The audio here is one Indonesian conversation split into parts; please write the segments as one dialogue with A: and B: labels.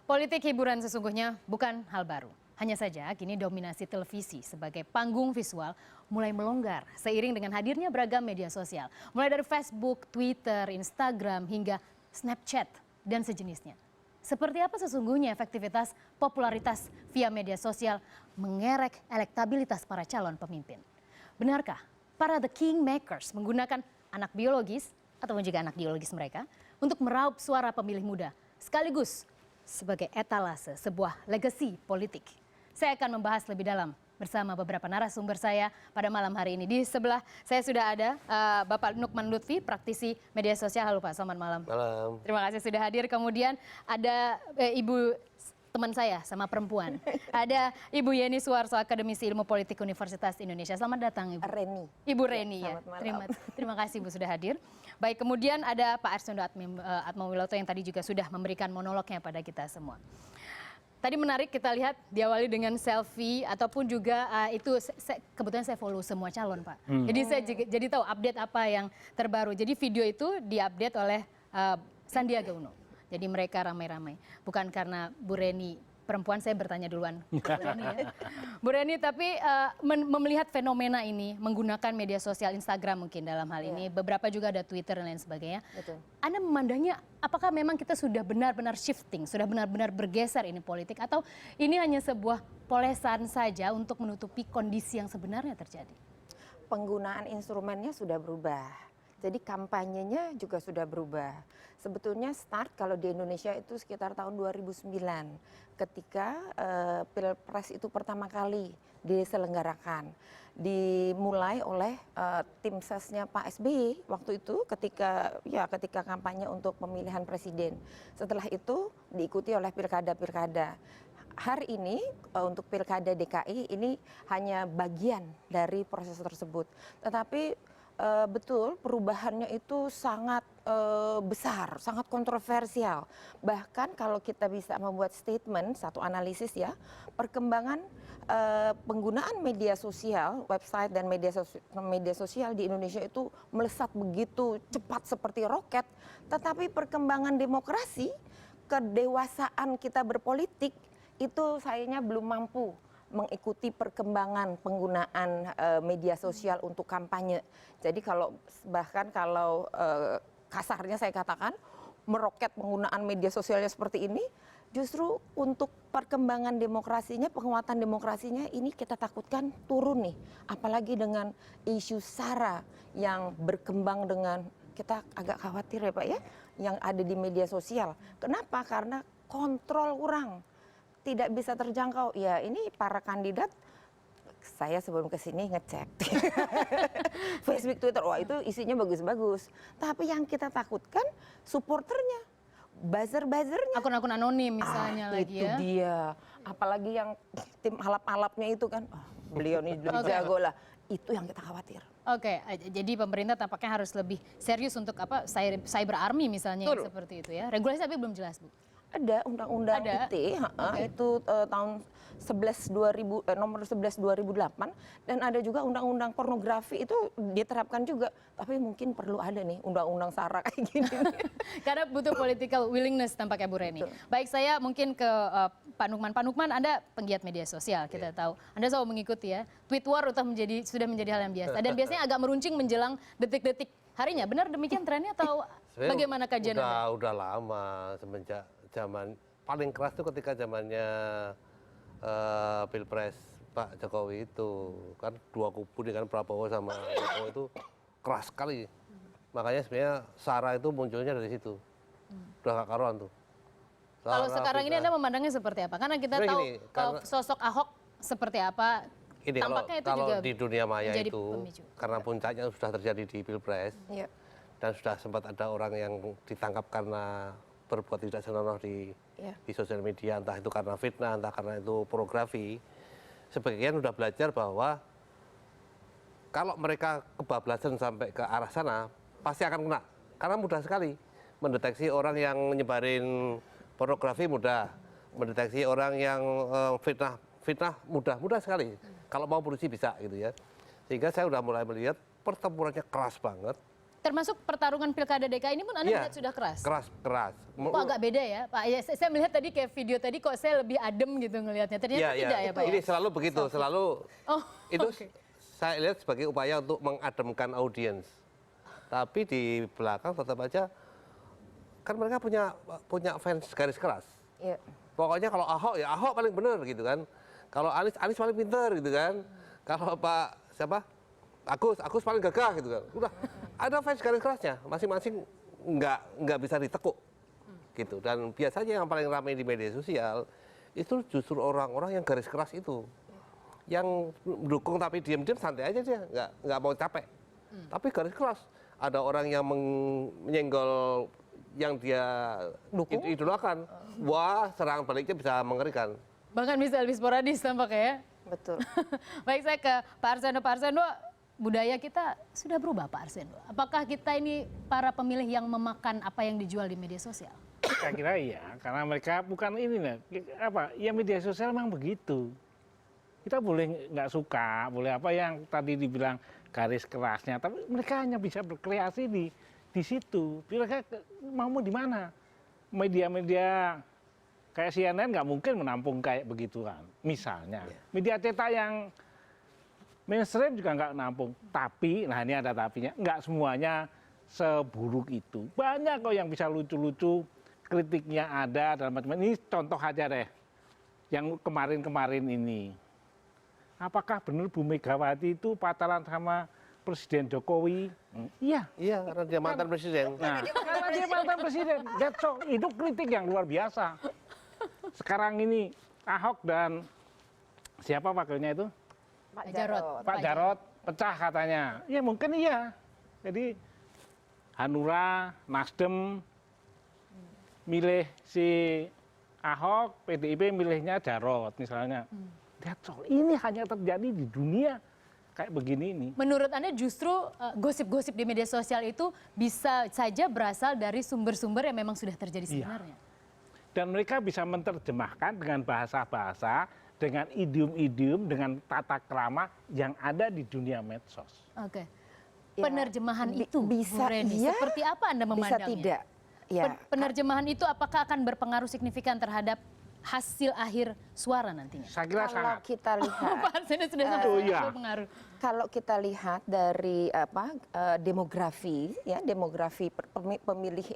A: Politik hiburan sesungguhnya bukan hal baru. Hanya saja kini dominasi televisi sebagai panggung visual mulai melonggar seiring dengan hadirnya beragam media sosial. Mulai dari Facebook, Twitter, Instagram hingga Snapchat dan sejenisnya. Seperti apa sesungguhnya efektivitas popularitas via media sosial mengerek elektabilitas para calon pemimpin? Benarkah para the kingmakers menggunakan anak biologis ataupun juga anak biologis mereka untuk meraup suara pemilih muda sekaligus sebagai etalase sebuah legasi politik? Saya akan membahas lebih dalam bersama beberapa narasumber saya pada malam hari ini. Di sebelah saya sudah ada Bapak Nukman Lutfi, praktisi media sosial. Halo Pak, selamat malam.
B: Malam.
A: Terima kasih sudah hadir. Kemudian ada Ibu teman saya sama perempuan. Ada Ibu Yeni Suarso, akademisi ilmu politik Universitas Indonesia. Selamat datang Ibu.
C: Reni.
A: Ibu Reni ya. Terima kasih Ibu sudah hadir. Baik, kemudian ada Pak Arswendo Atmawiloto yang tadi juga sudah memberikan monolognya pada kita semua. Tadi menarik kita lihat diawali dengan selfie ataupun juga kebetulan saya follow semua calon Pak. Jadi saya jadi tahu update apa yang terbaru. Jadi video itu diupdate oleh Sandiaga Uno. Jadi mereka ramai-ramai. Bukan karena Bu Reni perempuan, saya bertanya duluan. Bu Reni, tapi melihat fenomena ini menggunakan media sosial Instagram mungkin dalam hal ini. Beberapa juga ada Twitter dan lain sebagainya.
C: Betul.
A: Anda memandangnya apakah memang kita sudah benar-benar shifting, sudah benar-benar bergeser ini politik, atau ini hanya sebuah polesan saja untuk menutupi kondisi yang sebenarnya terjadi?
C: Penggunaan instrumennya sudah berubah. Jadi kampanyenya juga sudah berubah. Sebetulnya start kalau di Indonesia itu sekitar tahun 2009 ketika Pilpres itu pertama kali diselenggarakan. Dimulai oleh tim sesnya Pak SBY waktu itu ketika kampanye untuk pemilihan presiden. Setelah itu diikuti oleh pilkada-pilkada. Hari ini untuk pilkada DKI ini hanya bagian dari proses tersebut. Tetapi betul perubahannya itu sangat besar, sangat kontroversial. Bahkan kalau kita bisa membuat statement, satu analisis ya, perkembangan penggunaan media sosial, website dan media sosial di Indonesia itu melesat begitu cepat seperti roket. Tetapi perkembangan demokrasi, kedewasaan kita berpolitik itu sayangnya belum mampu mengikuti perkembangan penggunaan media sosial untuk kampanye. Jadi bahkan kalau kasarnya saya katakan meroket penggunaan media sosialnya seperti ini, justru untuk perkembangan demokrasinya, penguatan demokrasinya ini kita takutkan turun nih. Apalagi dengan isu SARA yang berkembang dengan, kita agak khawatir ya Pak ya, yang ada di media sosial. Kenapa? Karena kontrol kurang. Tidak bisa terjangkau. Ya ini para kandidat, saya sebelum kesini ngecek Facebook, Twitter, wah itu isinya bagus-bagus. Tapi yang kita takutkan supporternya, buzzer-buzzernya.
A: Akun-akun anonim misalnya lagi
C: itu
A: ya.
C: dia. Apalagi yang tim alap-alapnya itu kan, beliau ini lebih jago lah. Itu yang kita khawatir.
A: Oke, jadi pemerintah tampaknya harus lebih serius untuk cyber army misalnya yang seperti itu ya. Regulasi tapi belum jelas Bu.
C: Ada undang-undang ITE itu tahun nomor 11 2008 dan ada juga undang-undang pornografi itu diterapkan juga, tapi mungkin perlu ada nih undang-undang SARA kayak gini.
A: Karena butuh political willingness tampaknya Bu Reni. Baik, saya mungkin ke Pak Nukman. Pak Nukman, Anda penggiat media sosial, kita tahu. Anda selalu mengikuti ya. Tweet war sudah menjadi hal yang biasa dan biasanya agak meruncing menjelang detik-detik harinya. Benar demikian trennya atau bagaimana kajian Anda?
B: Udah lama, semenjak zaman paling keras itu ketika zamannya Pilpres Pak Jokowi itu kan dua kubu dengan Prabowo sama Jokowi itu keras sekali. Makanya sebenarnya SARA itu munculnya dari situ. Udah gak karuan tuh.
A: Kalau sekarang ini Anda memandangnya seperti apa? Karena kita tahu sosok Ahok seperti apa.
B: Ini
A: tampaknya itu
B: kalau
A: juga
B: di dunia maya itu
A: pemicu.
B: Karena puncaknya sudah terjadi di Pilpres dan sudah sempat ada orang yang ditangkap karena berbuat tidak senonoh di sosial media, entah itu karena fitnah, entah karena itu pornografi. Sebagian sudah belajar bahwa kalau mereka kebablasan sampai ke arah sana, pasti akan kena. Karena mudah sekali mendeteksi orang yang nyebarin pornografi, mudah mendeteksi orang yang fitnah mudah sekali. Kalau mau polisi bisa gitu ya. Sehingga saya sudah mulai melihat pertempurannya keras banget
A: termasuk pertarungan Pilkada DKI ini pun Anda lihat sudah keras.
B: Keras.
A: Kok agak beda ya, Pak? Ya, saya melihat tadi kayak video tadi kok saya lebih adem gitu ngelihatnya. Ternyata tidak ya, Pak.
B: Ini selalu begitu, selalu itu
A: okay.
B: Saya lihat sebagai upaya untuk mengademkan audiens. Tapi di belakang tetap aja kan mereka punya fans garis keras.
C: Iya.
B: Pokoknya kalau Ahok ya Ahok paling benar gitu kan. Kalau Anies paling pintar gitu kan. Kalau Pak siapa? Agus paling gagah gitu kan. Udah ada fans garis kerasnya, masing-masing nggak bisa ditekuk gitu. Dan biasanya yang paling ramai di media sosial itu justru orang-orang yang garis keras itu, yang mendukung tapi diam-diam santai aja dia, nggak mau capek. Tapi garis keras, ada orang yang menyenggol yang dia idolakan, wah serangan baliknya bisa mengerikan.
A: Bahkan bisa lebih sporadis tampaknya ya.
C: Betul.
A: Baik, saya ke Pak Arsendo. Pak Arsendo, budaya kita sudah berubah, Pak Arsendo. Apakah kita ini para pemilih yang memakan apa yang dijual di media sosial?
D: Saya kira iya, karena mereka bukan ini ya media sosial memang begitu. Kita boleh nggak suka, boleh apa yang tadi dibilang garis kerasnya, tapi mereka hanya bisa berkreasi di situ. Mereka mau di mana? Media-media kayak CNN nggak mungkin menampung kayak begituan. Misalnya, media cetak yang mainstream juga nggak nampung. Tapi, nah ini ada tapinya, nggak semuanya seburuk itu. Banyak kok yang bisa lucu-lucu, kritiknya ada dan macam-macam. Ini contoh aja deh, yang kemarin-kemarin ini. Apakah benar Bu Megawati itu pacaran sama Presiden Jokowi? Iya.
B: Iya, karena dia mantan presiden.
D: Nah, karena dia mantan presiden. Itu kritik yang luar biasa. Sekarang ini Ahok dan siapa wakilnya itu? Pak Jarod pecah katanya. Ya mungkin iya. Jadi Hanura, Nasdem milih si Ahok, PDIP milihnya Jarod misalnya. Ini hanya terjadi di dunia kayak begini ini.
A: Menurut Anda justru gosip-gosip di media sosial itu bisa saja berasal dari sumber-sumber yang memang sudah terjadi sebenarnya?
D: Dan mereka bisa menerjemahkan dengan bahasa-bahasa, dengan idiom-idiom, dengan tata krama yang ada di dunia medsos.
A: Oke.
C: Ya,
A: Penerjemahan itu,
C: bisa
A: Bu Reni,
C: iya,
A: seperti apa Anda memandangnya?
C: bisa tidak. Ya.
A: Penerjemahan itu apakah akan berpengaruh signifikan terhadap hasil akhir suara nantinya?
D: Saya kira
C: Kalau
D: sangat.
C: kita lihat,
A: Pak Arsendo sudah sampai berpengaruh.
C: kalau kita lihat dari demografi, ya demografi pemilih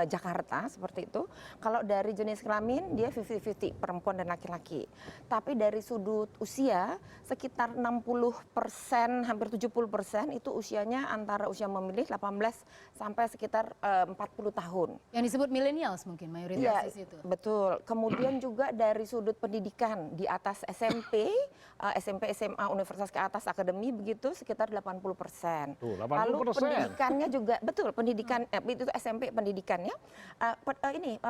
C: Jakarta seperti itu, kalau dari jenis kelamin dia 50-50 perempuan dan laki-laki. Tapi dari sudut usia sekitar 60%, hampir 70% itu usianya antara usia memilih 18 sampai sekitar 40 tahun.
A: Yang disebut millennials mungkin mayoritas
C: Iya,
A: di situ.
C: betul. Kemudian juga dari sudut pendidikan di atas SMP, SMA, universitas ke atas akademi begitu sekitar 80%.
D: Tuh, 80%.
C: Lalu pendidikannya juga betul, pendidikan itu SMP pendidikannya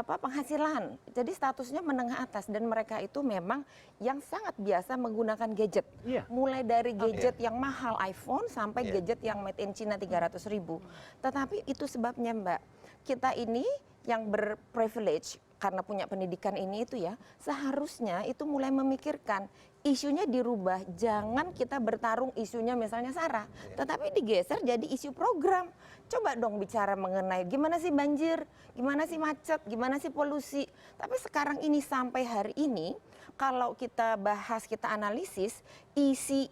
C: penghasilan. Jadi statusnya menengah atas dan mereka itu memang yang sangat biasa menggunakan gadget.
D: Iya.
C: Mulai dari gadget yang mahal iPhone sampai gadget yang made in China 300.000. Tetapi itu sebabnya Mbak, kita ini yang berprivilege karena punya pendidikan ini itu ya, seharusnya itu mulai memikirkan isunya dirubah. Jangan kita bertarung isunya misalnya SARA, tetapi digeser jadi isu program. Coba dong bicara mengenai gimana sih banjir, gimana sih macet, gimana sih polusi. Tapi sekarang ini sampai hari ini, kalau kita bahas, kita analisis, isi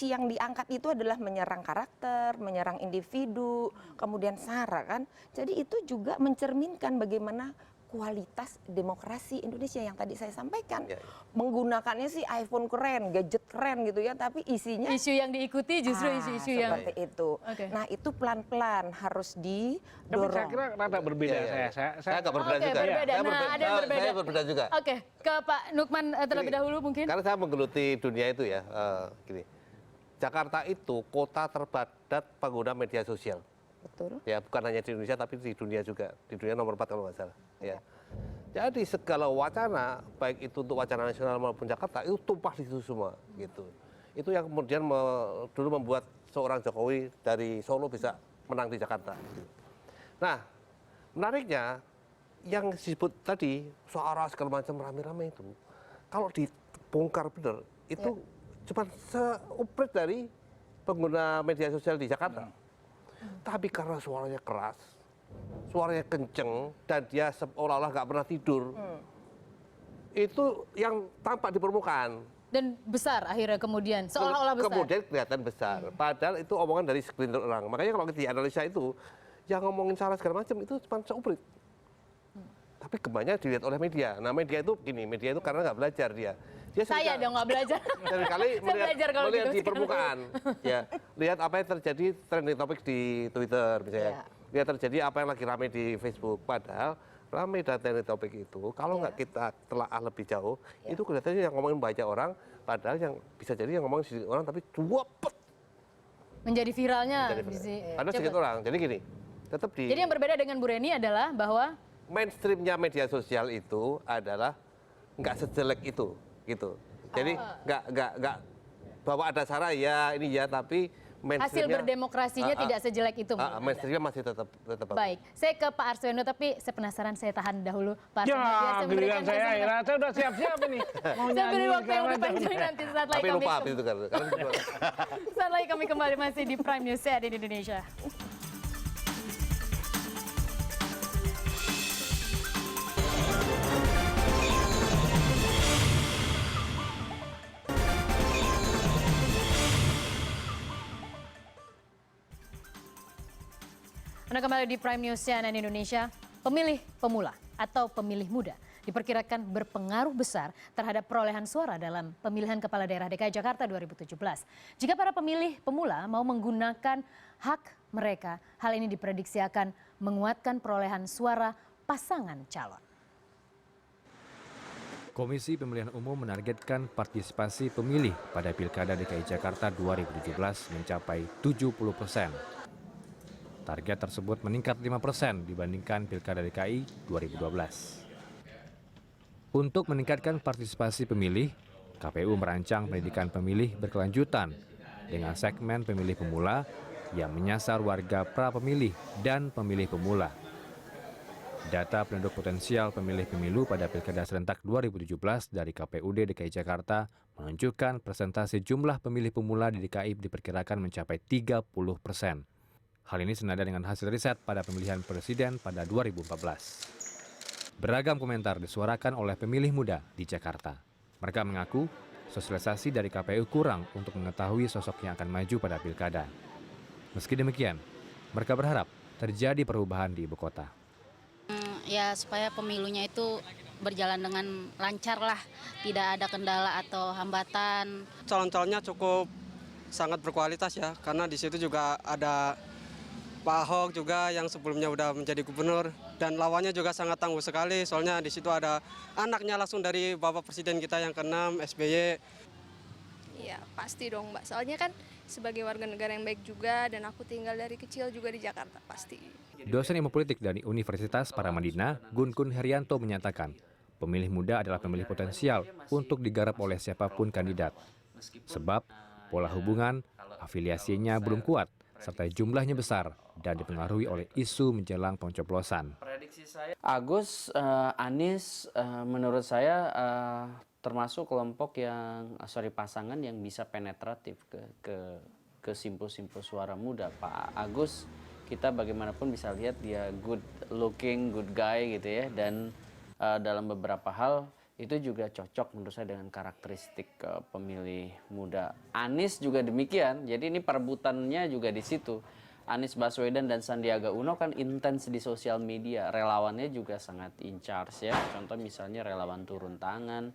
C: yang diangkat itu adalah menyerang karakter, menyerang individu, kemudian SARA kan. Jadi itu juga mencerminkan bagaimana kualitas demokrasi Indonesia yang tadi saya sampaikan. Menggunakannya sih iPhone keren, gadget keren gitu ya, tapi isinya
A: isu yang diikuti justru isu-isu yang
C: seperti itu.
A: Okay.
C: Nah, itu pelan-pelan harus
D: Tapi
C: didorong.
D: saya kira rada berbeda.
B: Saya agak berbeda juga.
A: berbeda. Nah, ada yang berbeda.
B: Saya berbeda juga.
A: Oke, ke Pak Nukman terlebih dahulu mungkin.
B: Karena saya menggeluti dunia itu ya, gini. Jakarta itu kota terpadat pengguna media sosial.
C: Betul.
B: Ya, bukan hanya di Indonesia tapi di dunia juga. Di dunia nomor 4 kalau nggak salah. Ya. Jadi segala wacana, baik itu untuk wacana nasional maupun Jakarta, itu tumpah di situ semua. Gitu. Itu yang kemudian dulu membuat seorang Jokowi dari Solo bisa menang di Jakarta. Nah, menariknya yang disebut tadi suara segala macam rame-rame itu, kalau dibongkar benar, itu cuma seuprit dari pengguna media sosial di Jakarta. Tapi karena suaranya keras, suaranya kenceng, dan dia seolah-olah nggak pernah tidur, itu yang tampak di permukaan.
A: Dan besar akhirnya kemudian, seolah-olah besar.
B: Kemudian kelihatan besar. Padahal itu omongan dari segelintir orang. Makanya kalau dianalisa itu, yang ngomongin salah segala macam itu cuma seuprit. Tapi kebanyakan dilihat oleh media. Nah media itu gini, media itu karena nggak belajar dia.
A: Saya dong nggak belajar.
B: Seringkali melihat
A: gitu
B: di permukaan. Ya, lihat apa yang terjadi trending topik di Twitter misalnya. Lihat terjadi apa yang lagi rame di Facebook. Padahal rame dan trending topik itu, kalau nggak kita telaah lebih jauh, itu kelihatannya yang ngomongin banyak orang. Padahal yang bisa jadi yang ngomongin sedikit orang, tapi cuapet.
A: Menjadi viralnya.
B: Ada sedikit orang. Jadi gini, tetap di.
A: Jadi yang berbeda dengan Bu Reni adalah bahwa
B: mainstreamnya media sosial itu adalah nggak sejelek itu, gitu. Jadi nggak bahwa ada sarah ya ini ya, tapi
A: hasil berdemokrasinya tidak sejelek itu.
B: Mainstreamnya masih tetap
A: baik. Saya ke Pak Arswendo, tapi saya penasaran, saya tahan dahulu Pak Arswendo.
D: Ya, giliran saya udah siap-siap ini.
A: Saya beri waktu yang lebih panjang nanti saat lagi
B: tapi
A: kami.
B: lupa itu kan.
A: Saat lagi kami kembali masih di Prime News di Indonesia. Anda kembali di Prime News CNN Indonesia. Pemilih pemula atau pemilih muda diperkirakan berpengaruh besar terhadap perolehan suara dalam pemilihan kepala daerah DKI Jakarta 2017. Jika para pemilih pemula mau menggunakan hak mereka, hal ini diprediksi akan menguatkan perolehan suara pasangan calon.
E: Komisi Pemilihan Umum menargetkan partisipasi pemilih pada Pilkada DKI Jakarta 2017 mencapai 70%. Target tersebut meningkat 5% dibandingkan Pilkada DKI 2012. Untuk meningkatkan partisipasi pemilih, KPU merancang pendidikan pemilih berkelanjutan dengan segmen pemilih pemula yang menyasar warga pra-pemilih dan pemilih pemula. Data penduduk potensial pemilih pemilu pada Pilkada serentak 2017 dari KPUD DKI Jakarta menunjukkan persentase jumlah pemilih pemula di DKI diperkirakan mencapai 30%. Hal ini senada dengan hasil riset pada pemilihan presiden pada 2014. Beragam komentar disuarakan oleh pemilih muda di Jakarta. Mereka mengaku sosialisasi dari KPU kurang untuk mengetahui sosok yang akan maju pada pilkada. Meski demikian, mereka berharap terjadi perubahan di ibu kota.
F: Ya supaya pemilunya itu berjalan dengan lancar lah, tidak ada kendala atau hambatan.
G: Calon-calonnya cukup sangat berkualitas ya, karena di situ juga ada Pak Ahok juga yang sebelumnya udah menjadi gubernur, dan lawannya juga sangat tangguh sekali, soalnya di situ ada anaknya langsung dari Bapak Presiden kita yang ke-6, SBY.
H: Iya pasti dong Mbak, soalnya kan sebagai warga negara yang baik juga, dan aku tinggal dari kecil juga di Jakarta pasti.
E: Dosen ilmu politik dari Universitas Paramadina, Gun Kun Herianto menyatakan, pemilih muda adalah pemilih potensial untuk digarap oleh siapapun kandidat. Sebab pola hubungan, afiliasinya belum kuat, serta jumlahnya besar dan dipengaruhi oleh isu menjelang pencoblosan.
I: Agus, Anies menurut saya termasuk kelompok pasangan yang bisa penetratif ke simpul-simpul suara muda. Pak Agus kita bagaimanapun bisa lihat dia good looking, good guy gitu ya, dan dalam beberapa hal itu juga cocok menurut saya dengan karakteristik pemilih muda. Anies juga demikian, jadi ini perebutannya juga di situ. Anies Baswedan dan Sandiaga Uno kan intens di sosial media, relawannya juga sangat in charge ya. Contoh misalnya relawan turun tangan,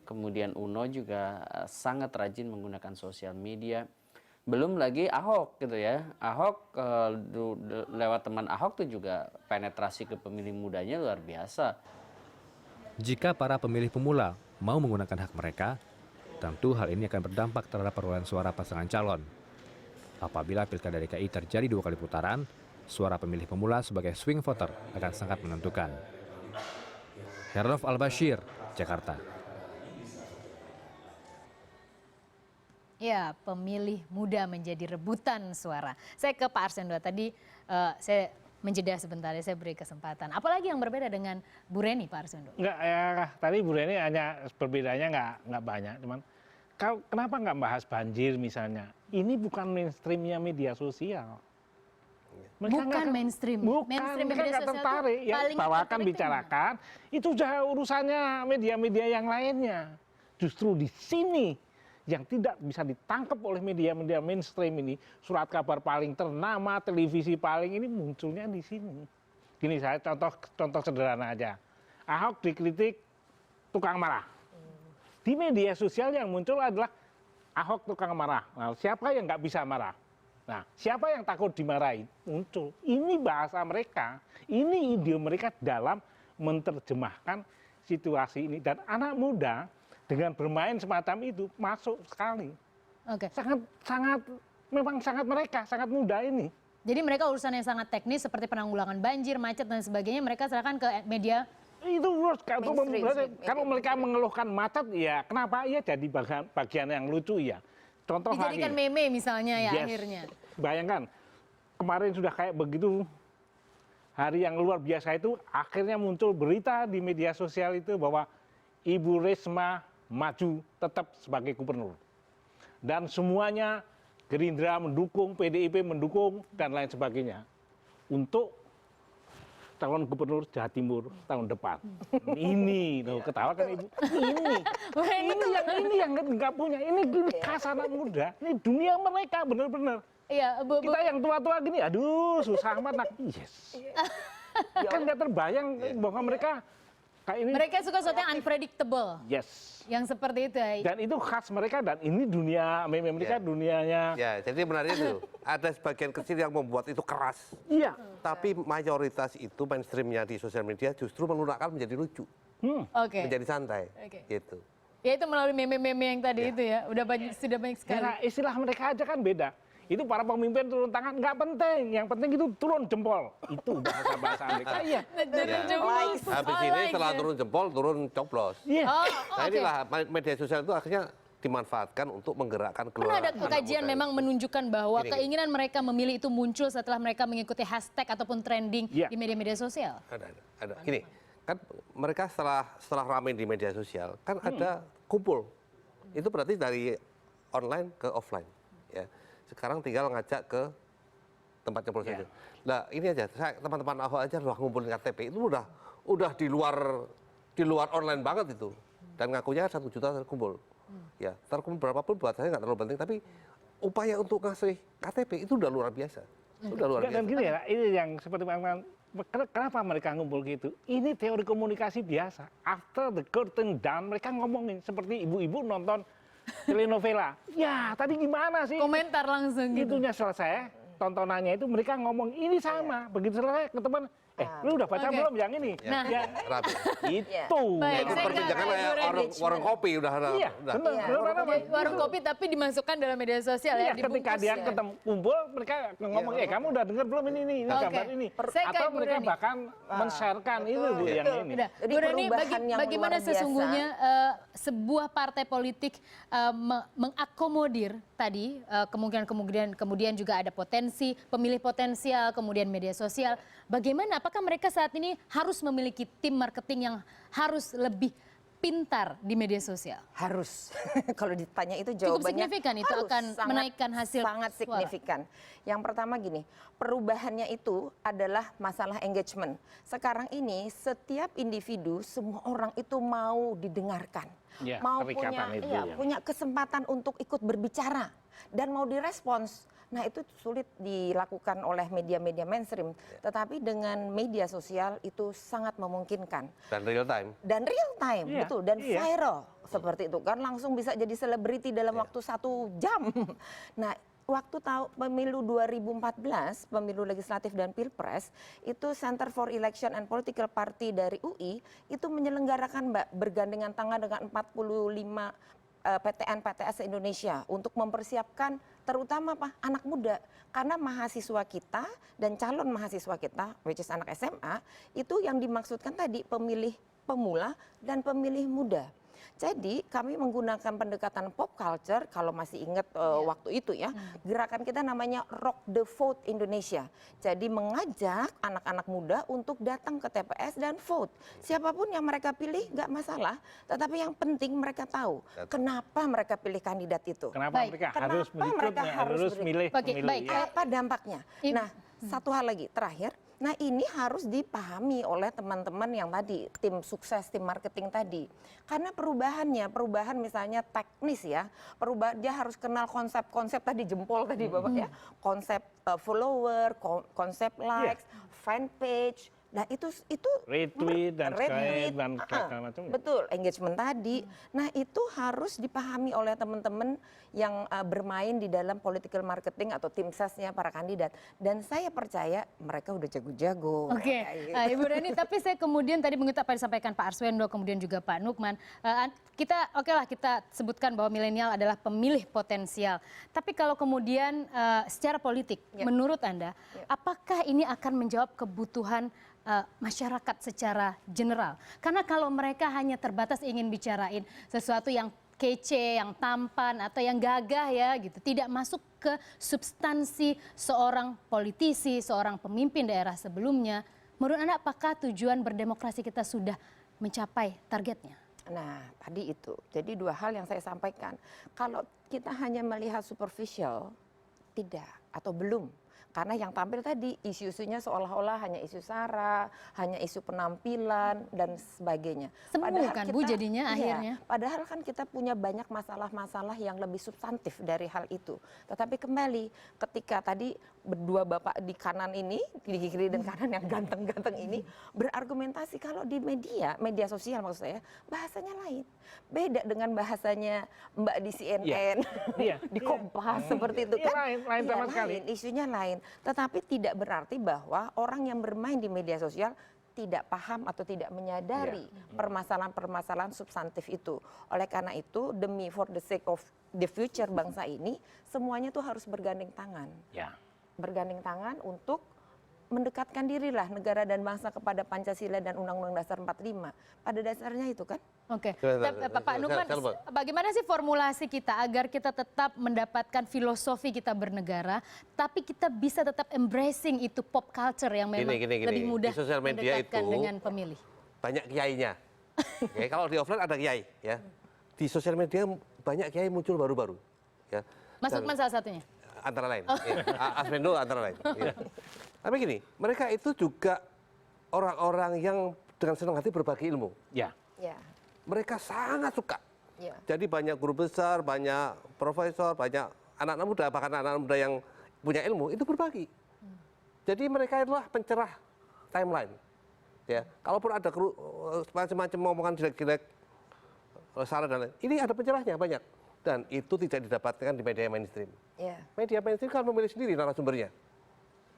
I: kemudian Uno juga sangat rajin menggunakan sosial media. Belum lagi Ahok gitu ya, Ahok lewat teman Ahok tuh juga penetrasi ke pemilih mudanya luar biasa.
E: Jika para pemilih pemula mau menggunakan hak mereka, tentu hal ini akan berdampak terhadap perolehan suara pasangan calon. Apabila Pilkada DKI terjadi 2 kali putaran, suara pemilih pemula sebagai swing voter akan sangat menentukan. Heranov Al-Bashir, Jakarta.
A: Ya, pemilih muda menjadi rebutan suara. Saya ke Pak Arswendo tadi, saya menjeda sebentar ya, saya beri kesempatan. Apalagi yang berbeda dengan Bu Reni, Pak Arswendo?
D: Enggak, ya tadi Bu Reni hanya perbedaannya nggak banyak, cuman kenapa nggak bahas banjir misalnya? Ini bukan mainstreamnya media sosial.
A: Bukan mainstream.
D: Bukan,
A: Mainstream
D: mereka
A: media
D: nggak
A: sosial
D: tertarik.
A: tuh
D: Ya,
A: paling
D: bawakan,
A: tertarik
D: bicarakan, itu udah urusannya media-media yang lainnya. Justru di sini yang tidak bisa ditangkap oleh media-media mainstream ini, surat kabar paling ternama, televisi paling ini munculnya di sini. Gini, saya contoh sederhana aja. Ahok dikritik tukang marah. Di media sosial yang muncul adalah Ahok tukang marah. Nah, siapa yang nggak bisa marah? Nah, siapa yang takut dimarahi? Muncul. Ini bahasa mereka, ini ide mereka dalam menerjemahkan situasi ini. Dan anak muda dengan bermain semacam itu masuk sekali.
A: Oke.
D: Memang sangat mereka, sangat muda ini.
A: Jadi mereka urusan yang sangat teknis seperti penanggulangan banjir, macet dan sebagainya mereka serahkan ke media.
D: Itu kalau mereka mengeluhkan macet, ya kenapa? Ya jadi bagian yang lucu ya. Contoh
A: Dijadikan
D: lagi.
A: meme misalnya ya
D: Yes.
A: akhirnya.
D: Bayangkan, kemarin sudah kayak begitu, hari yang luar biasa itu, akhirnya muncul berita di media sosial itu bahwa Ibu Risma maju tetap sebagai gubernur. Dan semuanya Gerindra mendukung, PDIP mendukung, dan lain sebagainya. Untuk calon gubernur Jawa Timur tahun depan. Ini, loh, ketawa kan Ibu. Ini yang nggak punya. Ini khas anak muda. Ini dunia mereka benar-benar.
A: Iya,
D: Kita yang tua-tua gini, aduh susah amat. Yes. Kan nggak terbayang bahwa mereka kayak ini.
A: mereka suka sesuatu yang unpredictable.
D: Yes.
A: Yang seperti itu ya.
D: Dan itu khas mereka dan ini dunia mereka dunianya.
B: Ya, jadi menarik itu. Ada sebagian kecil yang membuat itu keras.
D: Iya.
B: Tapi mayoritas itu mainstreamnya di sosial media justru melunakkan menjadi lucu,
A: Oke.
B: menjadi santai,
A: Oke.
B: gitu.
A: Ya itu melalui meme-meme yang tadi itu ya. Sudah banyak sekali.
D: Ya, istilah mereka aja kan beda. Itu para pemimpin turun tangan nggak penting, yang penting itu turun jempol. Itu bahasa mereka. Iya.
B: Habis ini setelah turun jempol, turun coblos.
D: Iya.
B: Nah inilah media sosial itu akhirnya dimanfaatkan untuk menggerakkan keluar.
A: Pernah ada kajian memang menunjukkan bahwa
B: Gini.
A: keinginan mereka memilih itu muncul setelah mereka mengikuti hashtag ataupun trending
D: Iya.
A: di media-media sosial.
B: Ada. Gini, kan mereka setelah ramai di media sosial, kan ada kumpul. Itu berarti dari online ke offline. Ya. Sekarang tinggal ngajak ke tempat nyoblos itu. Nah ini aja, teman-teman Ahok aja udah ngumpulin KTP, itu udah di luar online banget itu. Dan ngakunya 1 juta terkumpul. Ya, terkumpul berapapun buat saya nggak terlalu penting, tapi upaya untuk ngasih KTP itu udah luar biasa. Udah luar biasa.
D: Dan gini ya, ini yang seperti kenapa mereka ngumpul gitu? Ini teori komunikasi biasa. After the curtain down, mereka ngomongin seperti ibu-ibu nonton telenovela. Ya, tadi gimana sih?
A: Komentar langsung gitu.
D: Itunya selesai, tontonannya itu mereka ngomong ini sama. Begitu selesai ke teman, lu udah baca belum yang ini?
A: Nah.
D: Ya,
B: Rapi.
D: itu.
A: Baik,
B: Itu
A: saya
B: perbincangan
A: nggak-
B: kayak warung kopi udah.
D: Iya, benar.
A: Warung kopi tapi dimasukkan dalam media sosial
D: Iya,
A: ya.
D: ketika
A: dibungkus
D: dia
A: ya.
D: ketemu kumpul, mereka ngomong, kamu udah dengar belum ini
A: Oke.
D: gambar ini.
A: Saya ke
D: Atau
A: Ibu
D: mereka
A: Reni.
D: bahkan men-sharekan itu Bu, yang ini.
A: Udah.
C: Jadi
A: Bu Reni,
C: perubahan yang
A: bagaimana
C: luar biasa.
A: sesungguhnya sebuah partai politik mengakomodir tadi kemudian juga ada potensi pemilih potensial, kemudian media sosial. Bagaimana? Apakah mereka saat ini harus memiliki tim marketing yang harus lebih pintar di media sosial?
C: Harus. Kalau ditanya itu
A: Cukup
C: jawabannya
A: signifikan itu
C: harus.
A: akan menaikkan hasil
C: sangat
A: suara.
C: signifikan. Yang pertama gini, perubahannya itu adalah masalah engagement. Sekarang ini setiap individu, semua orang itu mau didengarkan.
D: Ya,
C: mau
D: keterikatan itu ya.
C: punya kesempatan untuk ikut berbicara dan mau direspons. Nah itu sulit dilakukan oleh media-media mainstream, tetapi dengan media sosial itu sangat memungkinkan.
B: Dan real time.
C: Dan real time,
D: Iya,
C: betul, dan
D: iya.
C: viral seperti itu kan langsung bisa jadi selebriti dalam waktu 1 jam. Nah, waktu pemilu 2014, pemilu legislatif dan pilpres, itu Center for Election and Political Party dari UI itu menyelenggarakan bergandengan tangan dengan 45 PTN PTS Indonesia untuk mempersiapkan terutama anak muda, karena mahasiswa kita dan calon mahasiswa kita, which is anak SMA, itu yang dimaksudkan tadi pemilih pemula dan pemilih muda. Jadi kami menggunakan pendekatan pop culture, kalau masih ingat waktu itu ya, gerakan kita namanya Rock the Vote Indonesia. Jadi mengajak anak-anak muda untuk datang ke TPS dan vote. Siapapun yang mereka pilih nggak masalah, tetapi yang penting mereka tahu kenapa mereka pilih kandidat itu.
D: Kenapa
A: Baik.
D: mereka
C: Kenapa
D: harus
C: mereka
D: berikutnya, harus
C: harus
D: milih
A: Oke,
D: pemilu
A: baik.
D: ya.
C: Apa dampaknya? Nah, Satu hal lagi terakhir, nah ini harus dipahami oleh teman-teman yang tadi tim sukses, tim marketing tadi, karena perubahan misalnya teknis ya, perubahan dia harus kenal konsep tadi jempol tadi Bapak ya, konsep follower, konsep likes, fan page. Nah itu
D: retweet dan segala macam.
C: Betul, engagement tadi. Nah itu harus dipahami oleh teman-teman yang bermain di dalam political marketing atau tim sesnya para kandidat. Dan saya percaya mereka udah jago-jago.
A: Oke, Ibu Reni, tapi saya kemudian tadi mengutip apa yang disampaikan Pak Arswendo, kemudian juga Pak Nukman. Kita sebutkan bahwa milenial adalah pemilih potensial. Tapi kalau kemudian secara politik, menurut Anda, apakah ini akan menjawab kebutuhan masyarakat secara general? Karena kalau mereka hanya terbatas ingin bicarain sesuatu yang kece, yang tampan atau yang gagah ya gitu, tidak masuk ke substansi seorang politisi, seorang pemimpin daerah sebelumnya, menurut Anda apakah tujuan berdemokrasi kita sudah mencapai targetnya?
C: Nah, tadi itu. Jadi dua hal yang saya sampaikan. Kalau kita hanya melihat superficial, tidak atau belum. Karena yang tampil tadi isu-isunya seolah-olah hanya isu sara, hanya isu penampilan dan sebagainya.
A: Semu kan Bu jadinya akhirnya.
C: Padahal kan kita punya banyak masalah-masalah yang lebih substantif dari hal itu. Tetapi kembali ketika tadi berdua bapak di kanan ini, di kiri dan kanan yang ganteng-ganteng ini berargumentasi kalau di media sosial maksud saya, bahasanya lain. Beda dengan bahasanya Mbak di CNN, di Kompas seperti itu kan.
D: Lain sama sekali.
C: Isunya lain. Tetapi tidak berarti bahwa orang yang bermain di media sosial tidak paham atau tidak menyadari permasalahan-permasalahan substantif itu. Oleh karena itu, demi for the sake of the future bangsa ini, semuanya tuh harus bergandeng tangan. Bergandeng tangan untuk mendekatkan dirilah negara dan bangsa kepada Pancasila dan Undang-Undang Dasar 45. Pada dasarnya itu kan.
A: Oke, Pak Nukman, bagaimana sih formulasi kita agar kita tetap mendapatkan filosofi kita bernegara, tapi kita bisa tetap embracing itu pop culture yang memang lebih mudah mendekatkan dengan pemilih?
B: Banyak kiainya. Kalau di offline ada kiai, ya. Di sosial media banyak kiai muncul baru-baru. Ya.
A: Mas Nukman salah satunya?
B: Antara lain. Arswendo antara lain. Ya. Tapi gini, mereka itu juga orang-orang yang dengan senang hati berbagi ilmu. Mereka sangat suka. Jadi banyak guru besar, banyak profesor, banyak anak-anak muda, bahkan anak-anak muda yang punya ilmu itu berbagi. Jadi mereka adalah pencerah timeline. Ya, kalaupun ada macam-macam omongan jelek-jelek, salah dan lain, ini ada pencerahnya banyak. Dan itu tidak didapatkan di media mainstream. Media mainstream kan memilih sendiri narasumbernya.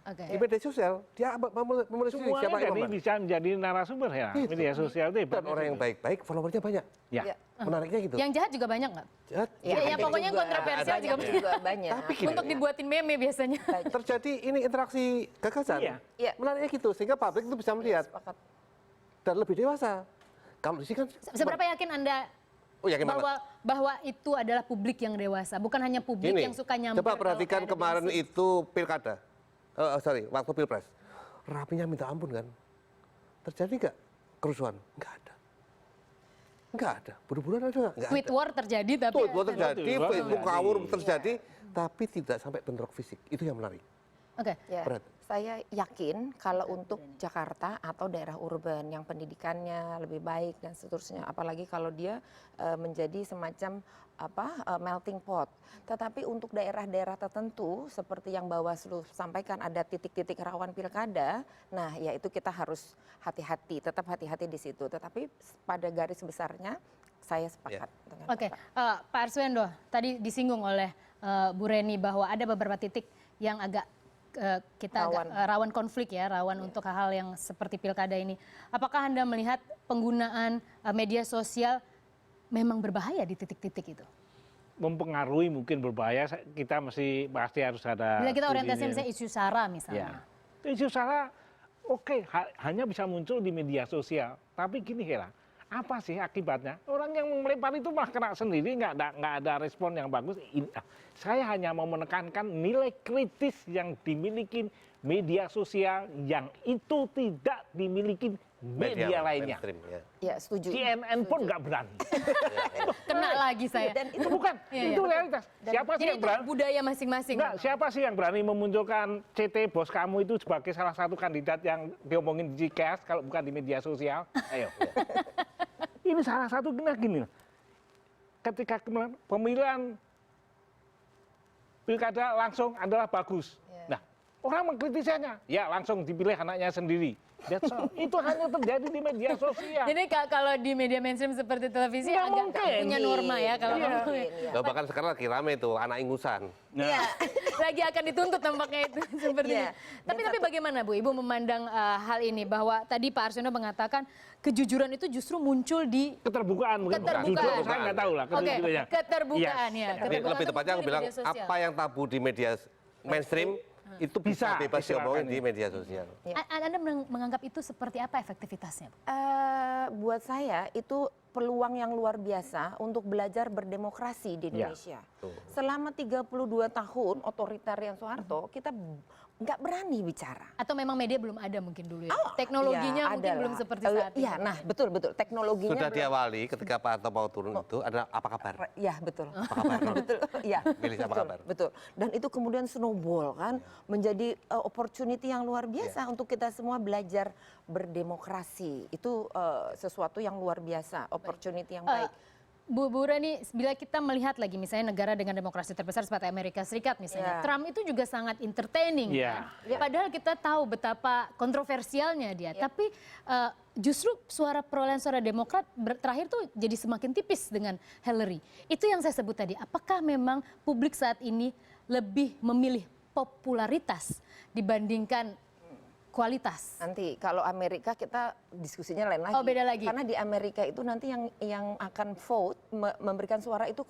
B: Di media sosial dia memilih sendiri siapa yang
D: bisa menjadi narasumber ya. Media sosial itu
B: dan orang yang baik-baik followernya banyak. Menariknya gitu.
A: Yang jahat juga banyak nggak?
B: Jahat.
A: Ya pokoknya yang kontroversial juga banyak.
B: Tapi
A: untuk dibuatin meme biasanya.
B: Terjadi ini interaksi gagasan. Menariknya gitu sehingga publik itu bisa melihat dan lebih dewasa. Kalau di sini kan
A: seberapa yakin Anda bahwa itu adalah publik yang dewasa, bukan hanya publik yang suka nyamper.
B: Coba perhatikan kemarin itu pilkada. Waktu pilpres, rapinya minta ampun kan? Terjadi nggak kerusuhan? Nggak ada. Buru-buruan ada nggak?
A: Tweet war terjadi, tapi
B: tweet war terjadi, Facebook ngawur terjadi, tapi tidak sampai bentrok fisik. Itu yang menarik.
C: Saya yakin kalau untuk Jakarta atau daerah urban yang pendidikannya lebih baik dan seterusnya, apalagi kalau dia menjadi semacam melting pot. Tetapi untuk daerah-daerah tertentu seperti yang Bawaslu sampaikan ada titik-titik rawan pilkada, nah ya itu kita harus hati-hati, tetap hati-hati di situ. Tetapi pada garis besarnya saya sepakat dengan
A: Pak Arswendo, tadi disinggung oleh Bu Reni bahwa ada beberapa titik yang agak rawan konflik ya, rawan untuk hal-hal yang seperti pilkada ini. Apakah Anda melihat penggunaan media sosial memang berbahaya di titik-titik itu?
D: Mempengaruhi mungkin berbahaya, kita pasti harus ada.
A: Bila kita orientasi misalnya isu sara misalnya.
D: Isu sara hanya bisa muncul di media sosial. Tapi gini Hera, apa sih akibatnya? Orang yang melempar itu malah kena sendiri, nggak ada respon yang bagus. Saya hanya mau menekankan nilai kritis yang dimiliki media sosial yang itu tidak dimiliki media lainnya.
B: mainstream, ya.
C: Ya, setuju.
D: CNN pun nggak berani.
A: Kena lagi saya.
C: Dan
D: Itu bukan, itu realitas. Siapa sih
A: Jadi
D: yang
A: itu
D: berani?
A: budaya masing-masing.
D: Enggak, siapa sih yang berani memunculkan CT bos kamu itu sebagai salah satu kandidat yang diomongin di Gcast kalau bukan di media sosial? Ayo. Ini salah satu gini. Ketika pemilihan pilkada langsung adalah bagus. Nah, orang mengkritisinya, ya langsung dipilih anaknya sendiri. That's all. Itu hanya terjadi di media sosial.
A: Jadi kalau di media mainstream seperti televisi
D: Nggak
A: agak
D: mungkin.
A: punya norma ya kalau ngomong.
B: Loh, bahkan sekarang lagi rame itu anak ingusan.
C: Iya.
A: Lagi akan dituntut tampaknya itu sepertinya.
C: Iya.
A: Tapi bagaimana Bu Ibu memandang hal ini bahwa tadi Pak Arsono mengatakan kejujuran itu justru muncul di
D: Keterbukaan mungkin.
A: Keterbukaan.
D: Jujur, saya nggak tahu lah.
A: Oke,
D: kejujurannya.
A: keterbukaan
D: Yes.
A: ya.
B: Jadi
A: Keterbukaan
B: lebih tepatnya aku
A: di
B: bilang
A: media sosial.
B: apa yang tabu di media mainstream itu bisa
D: Bisa,
B: bebas diomongin
D: silakan.
B: di media sosial.
A: Anda menganggap itu seperti apa efektivitasnya, Bu?
C: Buat saya itu peluang yang luar biasa untuk belajar berdemokrasi di Indonesia. Selama 32 tahun otoritarian Soeharto, kita nggak berani bicara.
A: Atau memang media belum ada mungkin dulu ya? Teknologinya
C: Ya,
A: mungkin
C: ada
A: belum
C: lah.
A: seperti saat ini.
C: Iya, nah betul. Teknologinya
B: Sudah
C: belum.
B: diawali ketika Pak Harto mau turun itu ada apa kabar?
C: Ya betul.
B: Apa kabar?
C: Betul. Iya.
B: Pilih apa
C: betul,
B: kabar?
C: betul. Dan itu kemudian snowball kan menjadi opportunity yang luar biasa untuk kita semua belajar berdemokrasi. Itu sesuatu yang luar biasa, opportunity yang baik.
A: Bu Reni, bila kita melihat lagi misalnya negara dengan demokrasi terbesar seperti Amerika Serikat misalnya,
C: Ya.
A: Trump itu juga sangat entertaining.
D: Ya.
A: Kan? Padahal kita tahu betapa kontroversialnya dia, tapi justru perolehan suara Demokrat terakhir tuh jadi semakin tipis dengan Hillary. Itu yang saya sebut tadi. Apakah memang publik saat ini lebih memilih popularitas dibandingkan kualitas?
C: Nanti kalau Amerika kita diskusinya lain lagi.
A: Oh, beda lagi.
C: Karena di Amerika itu nanti yang akan vote memberikan suara itu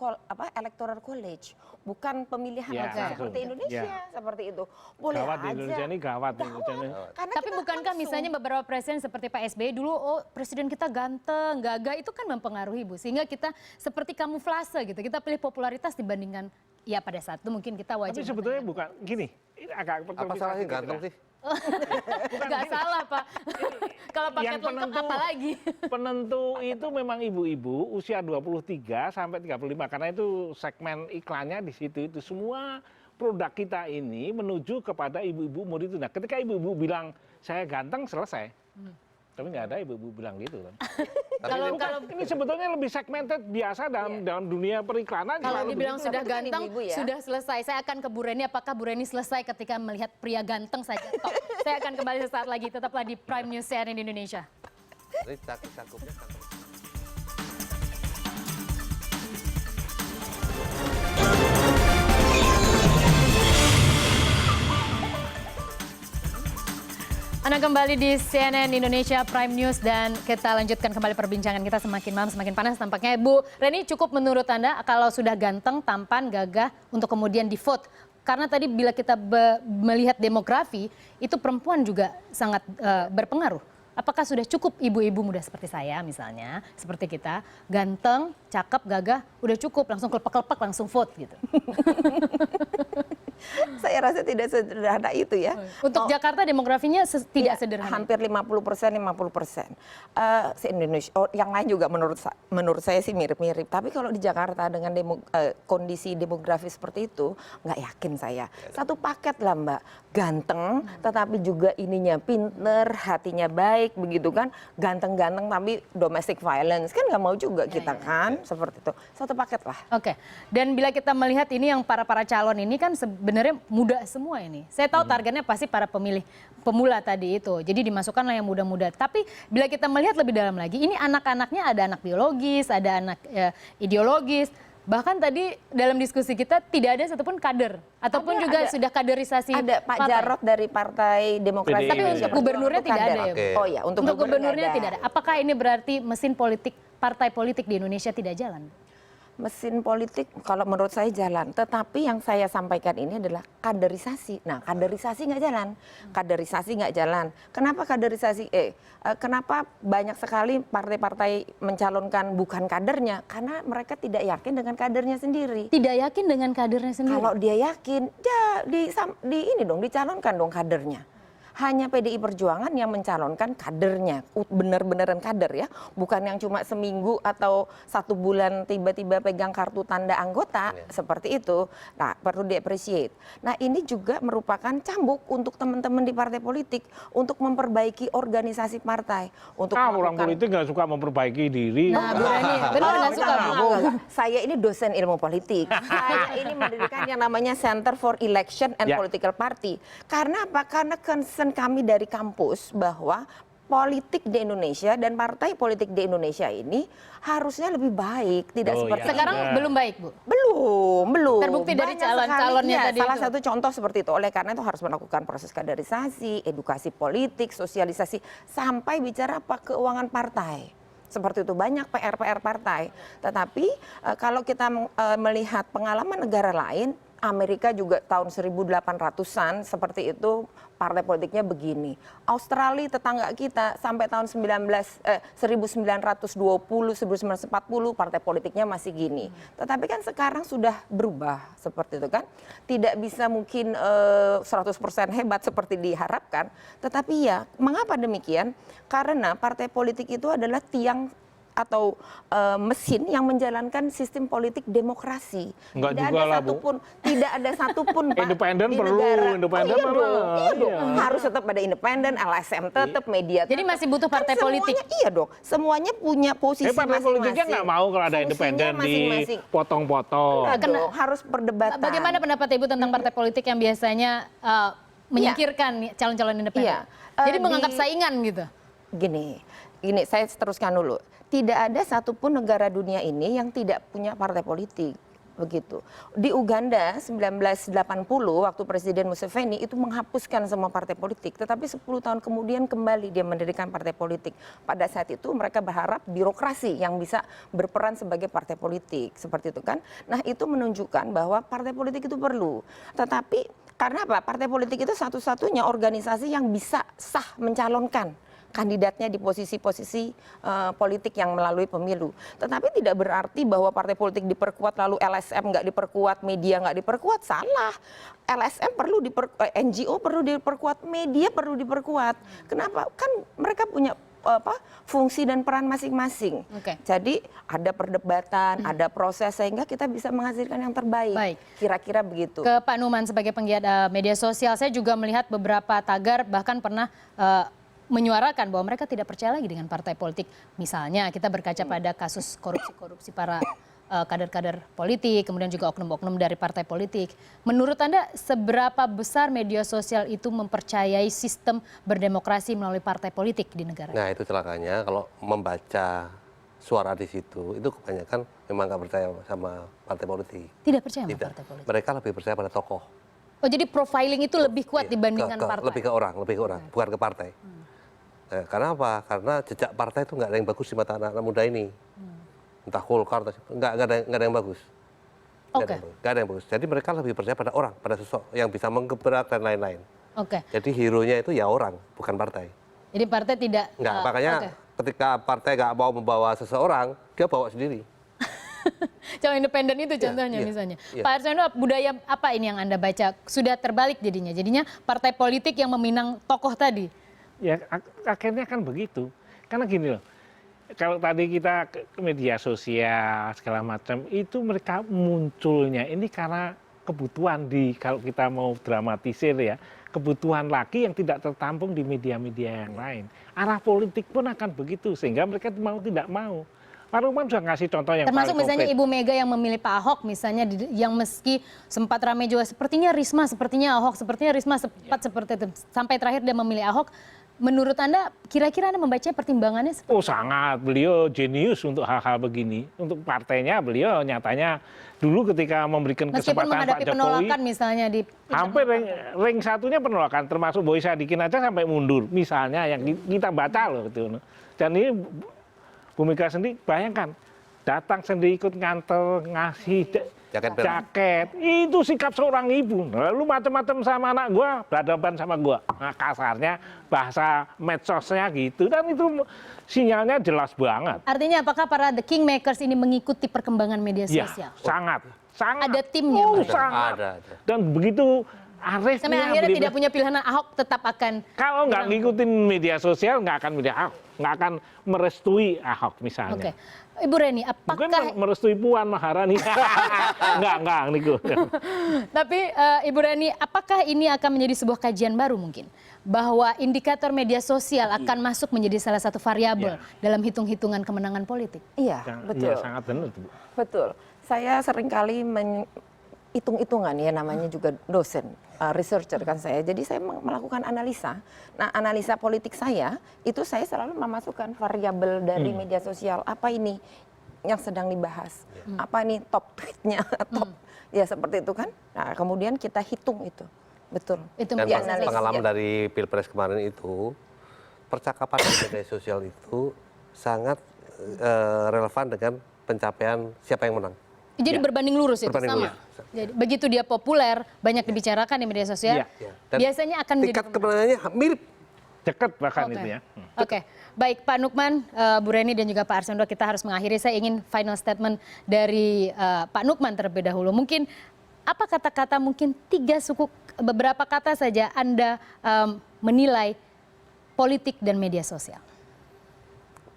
C: electoral college, bukan pemilihan
D: Ya, langsung.
C: seperti Indonesia
D: Ya.
C: itu. Boleh
D: Gawat di
C: aja.
D: Indonesia ini, gawat di Indonesia ini.
C: Karena
A: Tapi
C: kita
A: bukankah
C: langsung.
A: misalnya beberapa presiden seperti Pak SBY dulu, oh presiden kita ganteng, gagah, itu kan mempengaruhi Bu. Sehingga kita seperti kamuflase gitu, kita pilih popularitas dibandingkan, ya pada saat itu mungkin kita wajib.
D: Tapi sebetulnya bukan gini. Ini agak
B: Apa salahnya ganteng sih?
A: Gak salah Pak. Kalau paket
D: Yang
A: lengkap apa lagi?
D: Penentu itu memang ibu-ibu usia 23 sampai 35 karena itu segmen iklannya di situ itu semua produk kita ini menuju kepada ibu-ibu umur itu. Nah, ketika ibu-ibu bilang saya ganteng selesai. Tapi nggak ada ibu-ibu bilang gitu kan.
A: Kalau
D: Ini sebetulnya lebih segmented biasa dalam dunia periklanan.
A: kalau
D: selalu
A: dibilang
D: begitu.
A: sudah
C: Tapi kan
A: ganteng,
C: ibu-ibu ya.
A: sudah selesai. Saya akan ke Bu Reni, apakah Bu Reni selesai ketika melihat pria ganteng saja? Tok. Saya akan kembali sesaat lagi, tetaplah di Prime News CNN Indonesia.
B: Ini cakupnya cakep.
A: Anda kembali di CNN Indonesia Prime News dan kita lanjutkan kembali perbincangan kita semakin malam semakin panas tampaknya. Bu Reni, cukup menurut Anda kalau sudah ganteng, tampan, gagah untuk kemudian di vote? Karena tadi bila kita melihat demografi, itu perempuan juga sangat berpengaruh. Apakah sudah cukup ibu-ibu muda seperti saya misalnya, seperti kita, ganteng, cakep, gagah, udah cukup, langsung kelepek-kelepek, langsung vote gitu?
C: Saya rasa tidak sederhana itu ya.
A: Untuk Jakarta demografinya tidak
C: Ya,
A: sederhana.
C: hampir 50%. Se-Indonesia, yang lain juga menurut saya sih mirip-mirip. Tapi kalau di Jakarta dengan kondisi demografi seperti itu, nggak yakin saya. Satu paket lah Mbak, ganteng, tetapi juga ininya pinter, hatinya baik, begitu kan. Ganteng-ganteng tapi domestic violence, kan nggak mau juga kita kan, seperti itu. Satu paket lah.
A: Oke, dan bila kita melihat ini yang para calon ini kan sebenarnya muda semua ini. Saya tahu targetnya pasti para pemilih pemula tadi itu. Jadi dimasukkanlah yang muda-muda. Tapi bila kita melihat lebih dalam lagi, ini anak-anaknya ada anak biologis, ada anak ideologis. Bahkan tadi dalam diskusi kita tidak ada satupun kader ataupun juga sudah kaderisasi.
C: Ada Pak
A: partai.
C: Jarod dari Partai Demokrasi.
D: PDI.
A: Tapi
D: Iya,
A: untuk
D: iya.
A: gubernurnya tidak ada ya, Bu?
B: Oke.
C: Oh ya, untuk
A: gubernurnya
C: nggak
A: tidak ada. Apakah ini berarti mesin politik partai politik di Indonesia tidak jalan?
C: Mesin politik kalau menurut saya jalan, tetapi yang saya sampaikan ini adalah kaderisasi. Nah, kaderisasi nggak jalan, kaderisasi nggak jalan. Kenapa kaderisasi? Kenapa banyak sekali partai-partai mencalonkan bukan kadernya? Karena mereka tidak yakin dengan kadernya sendiri.
A: Tidak yakin dengan kadernya sendiri.
C: Kalau dia yakin, ya di ini dong dicalonkan dong kadernya. hanya PDI Perjuangan yang mencalonkan kadernya, benar-beneran kader ya, bukan yang cuma seminggu atau 1 bulan tiba-tiba pegang kartu tanda anggota seperti itu. Nah, perlu di-appreciate. Nah, ini juga merupakan cambuk untuk teman-teman di partai politik untuk memperbaiki organisasi partai, untuk
D: orang politik nggak suka memperbaiki diri.
A: Nah, Bu Rani, benar nggak suka, Bu?
C: Enggak. Saya ini dosen ilmu politik. Saya ini mendirikan yang namanya Center for Election and Political Party. Karena apa? Karena concern kami dari kampus bahwa politik di Indonesia dan partai politik di Indonesia ini harusnya lebih baik, tidak seperti
A: Sekarang belum baik, Bu?
C: Belum.
A: Terbukti dari
C: Banyak
A: calon-calonnya
C: sekali,
A: tadi
C: salah
A: itu.
C: satu contoh seperti itu. Oleh karena itu harus melakukan proses kaderisasi, edukasi politik, sosialisasi, sampai bicara apa keuangan partai. Seperti itu, banyak PR-PR partai. Tetapi kalau kita melihat pengalaman negara lain, Amerika juga tahun 1800-an seperti itu partai politiknya begini. Australia tetangga kita sampai tahun 1920, 1940 partai politiknya masih gini. Tetapi kan sekarang sudah berubah seperti itu kan. Tidak bisa mungkin 100% hebat seperti diharapkan. Tetapi ya, mengapa demikian? Karena partai politik itu adalah tiang atau mesin yang menjalankan sistem politik demokrasi. Tidak ada satupun Pak,
D: Independen
C: di
D: perlu,
C: negara.
D: independen
C: Iya
D: perlu.
C: dong. Harus tetap ada independen, LSM tetap, media.
A: Jadi masih butuh partai politik.
C: Iya dong. Semuanya punya posisi
D: Partai politiknya nggak mau kalau ada independen dipotong-potong.
C: Harus perdebatan.
A: Bagaimana pendapat Ibu tentang partai politik yang biasanya menyingkirkan calon-calon independen? Jadi menganggap saingan gitu?
C: Gini, saya teruskan dulu. Tidak ada satupun negara dunia ini yang tidak punya partai politik. Begitu. Di Uganda 1980 waktu Presiden Museveni itu menghapuskan semua partai politik. Tetapi 10 tahun kemudian kembali dia mendirikan partai politik. Pada saat itu mereka berharap birokrasi yang bisa berperan sebagai partai politik. Seperti itu kan. Nah itu menunjukkan bahwa partai politik itu perlu. Tetapi karena apa? Partai politik itu satu-satunya organisasi yang bisa sah mencalonkan kandidatnya di posisi-posisi politik yang melalui pemilu. Tetapi tidak berarti bahwa partai politik diperkuat lalu LSM nggak diperkuat, media nggak diperkuat. Salah. LSM perlu NGO perlu diperkuat, media perlu diperkuat. Kenapa? Kan mereka punya fungsi dan peran masing-masing. Jadi ada perdebatan, ada proses sehingga kita bisa menghasilkan yang terbaik. Kira-kira begitu.
A: Ke Pak Numan sebagai penggiat media sosial, saya juga melihat beberapa tagar bahkan pernah menyuarakan bahwa mereka tidak percaya lagi dengan partai politik. Misalnya kita berkaca pada kasus korupsi-korupsi para kader-kader politik, kemudian juga oknum-oknum dari partai politik. Menurut Anda seberapa besar media sosial itu mempercayai sistem berdemokrasi melalui partai politik di negara?
B: Nah itu celakanya kalau membaca suara di situ, itu kebanyakan memang nggak percaya sama partai politik.
A: Tidak percaya sama partai politik?
B: Mereka lebih percaya pada tokoh.
A: Oh jadi profiling itu lebih kuat dibandingkan partai?
B: Lebih ke orang, bukan ke partai. Nah, karena apa? Karena jejak partai itu nggak ada yang bagus di mata anak-anak muda ini. Entah Golkar, nggak ada yang bagus. Nggak ada yang bagus. Jadi mereka lebih percaya pada orang, pada sosok yang bisa menggebrak dan lain-lain. Jadi hero-nya itu ya orang, bukan partai.
A: Jadi partai tidak...
B: Nggak, makanya ketika partai nggak mau membawa seseorang, dia bawa sendiri.
A: Calon independen itu contohnya misalnya. Pak Arswendo, budaya apa ini yang Anda baca? Sudah terbalik jadinya. Jadinya partai politik yang meminang tokoh tadi.
D: Ya akhirnya kan begitu. Karena gini loh, kalau tadi kita ke media sosial segala macam, itu mereka munculnya ini karena kebutuhan kalau kita mau dramatisir ya, kebutuhan lagi yang tidak tertampung di media-media yang lain. Arah politik pun akan begitu, sehingga mereka mau tidak mau. Pak Numan sudah ngasih contoh yang
A: termasuk misalnya Ibu Mega yang memilih Pak Ahok misalnya, yang meski sempat ramai juga, sepertinya Risma, sepertinya Ahok, sepertinya Risma sempat seperti itu. Sampai terakhir dia memilih Ahok. Menurut Anda, kira-kira Anda membaca pertimbangannya seperti
D: Oh sangat, beliau jenius untuk hal-hal begini. Untuk partainya beliau nyatanya dulu ketika memberikan
A: meskipun
D: kesempatan Pak Jokowi.
A: penolakan misalnya di...
D: Hampir ring satunya penolakan, termasuk Boy Sadikin aja sampai mundur. Misalnya yang kita baca loh. Gitu. Dan ini Bu Mega sendiri, bayangkan, datang sendiri ikut nganter, ngasih jaket. Itu sikap seorang ibu. Lalu macam-macam sama anak gua, berhadapan sama gua. Nah, kasarnya bahasa medsosnya gitu. Dan itu sinyalnya jelas banget.
A: Artinya apakah para the kingmakers ini mengikuti perkembangan media sosial?
D: Ya, sangat.
A: Ada timnya?
D: Sangat. Dan begitu Arifnya
A: Sampai akhirnya tidak punya pilihan, Ahok tetap akan.
D: Kalau nggak ngikutin media sosial, nggak akan milih Ahok, nggak akan merestui Ahok misalnya.
A: Oke, Ibu Reni,
D: Mungkin
A: apakah
D: merestui Puan Maharani. Nggak, Niku.
A: Tapi Ibu Reni, apakah ini akan menjadi sebuah kajian baru mungkin? Bahwa indikator media sosial akan masuk menjadi salah satu variabel dalam hitung-hitungan kemenangan politik?
C: Iya, betul.
D: Iya, sangat benar. Bu.
C: Betul. Saya seringkali hitung-hitungan ya, namanya juga dosen, researcher kan saya. Jadi saya melakukan analisa. Nah, analisa politik saya itu saya selalu memasukkan variabel dari media sosial. Apa ini yang sedang dibahas? Apa ini top tweetnya? Top ya seperti itu kan. Nah, kemudian kita hitung itu. Betul.
A: Itu
B: Dan
A: dianalisis.
B: pengalaman dari Pilpres kemarin itu, percakapan di media sosial itu sangat relevan dengan pencapaian siapa yang menang.
A: Jadi berbanding lurus itu
B: Berbanding
A: sama.
B: lurus.
A: Jadi begitu dia populer, banyak dibicarakan di media sosial,
B: Dan
A: biasanya akan menjadi
B: tingkat kemenangannya mirip.
D: Dekat bahkan
A: Oke.
D: itu ya.
A: Oke, baik Pak Nukman, Bu Reni dan juga Pak Arswendo, kita harus mengakhiri. Saya ingin final statement dari Pak Nukman terlebih dahulu. Mungkin apa kata-kata, mungkin beberapa kata saja Anda menilai politik dan media sosial.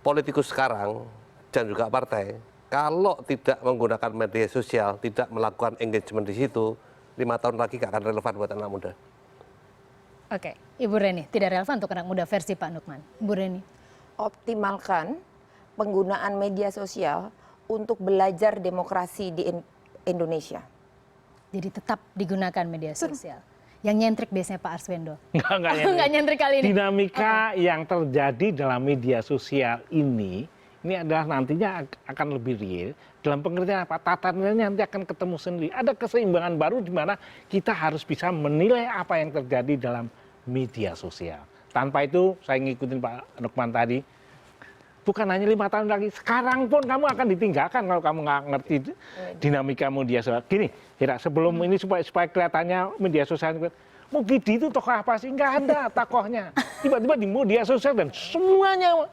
B: Politikus sekarang dan juga partai, kalau tidak menggunakan media sosial, tidak melakukan engagement di situ, 5 tahun lagi gak akan relevan buat anak muda.
A: Oke, Ibu Reni, tidak relevan untuk anak muda versi Pak Nukman. Bu Reni.
C: Optimalkan penggunaan media sosial untuk belajar demokrasi di Indonesia.
A: Jadi tetap digunakan media sosial. Yang nyentrik biasanya Pak Arswendo.
D: Nggak
A: nyentrik kali ini.
D: Dinamika yang terjadi dalam media sosial ini adalah nantinya akan lebih real. Dalam pengertian apa? Tatarannya nanti akan ketemu sendiri. Ada keseimbangan baru di mana kita harus bisa menilai apa yang terjadi dalam media sosial. Tanpa itu, saya ngikutin Pak Nukman tadi, bukan hanya 5 tahun lagi, sekarang pun kamu akan ditinggalkan kalau kamu nggak ngerti dinamika media sosial. Gini, Hira, sebelum ini supaya kelihatannya media sosial, Mukidi itu tokoh apa sih? Nggak ada tokohnya. Tiba-tiba di media sosial dan semuanya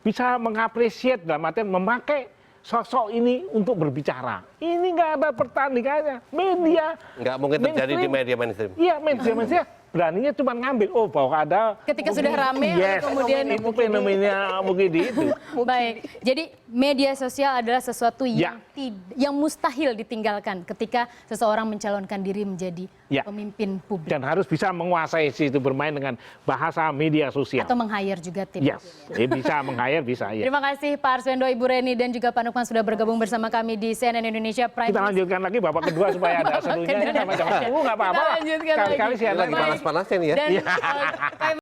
D: bisa mengapresiasi dalam artian memakai sosok ini untuk berbicara. Ini nggak ada pertandingannya. Media
B: Nggak mungkin terjadi di media mainstream.
D: Iya, media beraninya cuma ngambil, bahwa ada
A: Ketika sudah rame,
D: yes,
A: kemudian
D: itu fenomena Mukidi itu.
A: Baik, jadi media sosial adalah sesuatu yang mustahil ditinggalkan ketika seseorang mencalonkan diri menjadi pemimpin publik.
D: Dan harus bisa menguasai situ, bermain dengan bahasa media sosial.
A: Atau meng-hire juga tim.
D: Yes, bisa meng-hire, bisa. Ya.
A: Terima kasih Pak Arswendo, Ibu Reni, dan juga Pak Nukman sudah bergabung bersama kami di CNN Indonesia Prime
D: Kita
A: News.
D: lanjutkan lagi babak kedua supaya ada serunya. Sama-sama. Nggak apa-apa.
A: Kita lanjutkan
D: Kali-kali
A: lagi.
D: sihat lagi.
B: Panas-panasnya nih ya.
A: Dan